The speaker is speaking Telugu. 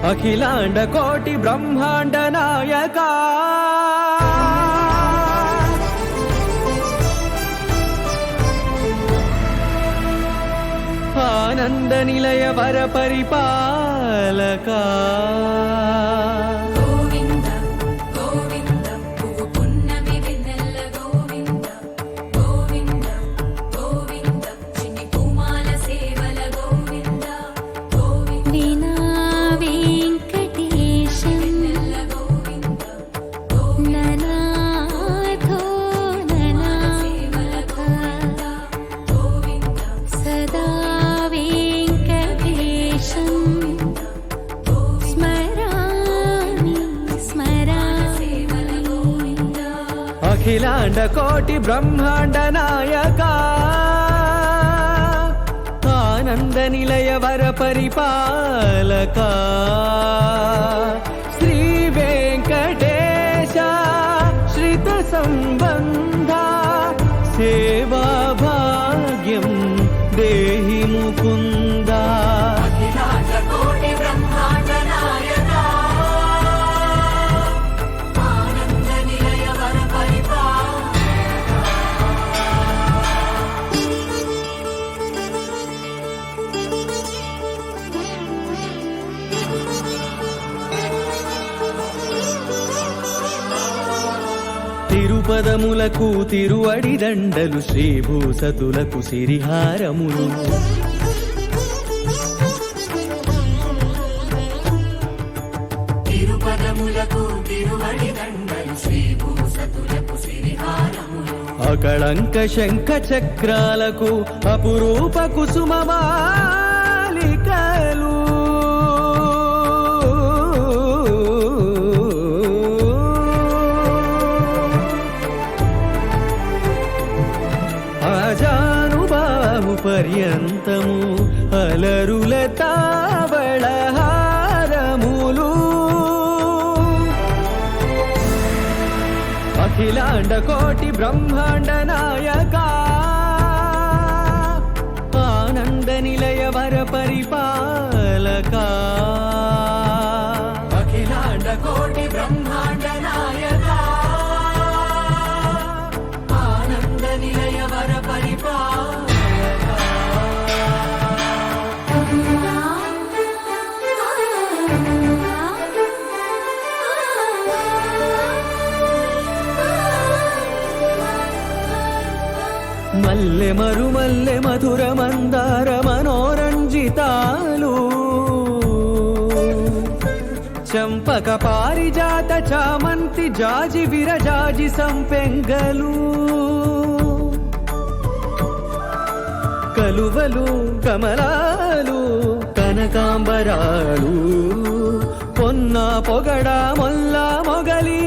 అఖిలాండ కోటి బ్రహ్మాండ నాయక ఆనంద నిలయ వర పరిపాలక అఖిలాండ కోటి బ్రహ్మాండ నాయక ఆనంద నిలయ వర పరిపాలక శ్రీ వెంకటేశ శ్రిత సంబంధ సేవా భాగ్యం దేహి ముకుంద. తిరుపదములకు తిరువడి దండలు శ్రీభూసతులకు సిరిహారములు అకళంక శంఖ చక్రాలకు అపురూప కుసుమమాలికలు పర్యంతము అలరుల తావళహారములు అఖిలాండ కోటి బ్రహ్మాండ నాయక ఆనంద నిలయ వర పరిపాలక అఖిలాండ కోటి బ్రహ్మాండ నాయక ఆనంద నిలయ వర పరిపాలక మల్లె మరుమల్లె మధుర మందార మనోరంజితాలు చంపక పారిజాత చామంతి జాజి విరజాజి సంపెంగలు కలువలు కమలాలు కనకాంబరాలు పొన్న పొగడ మొల్ల మొగలి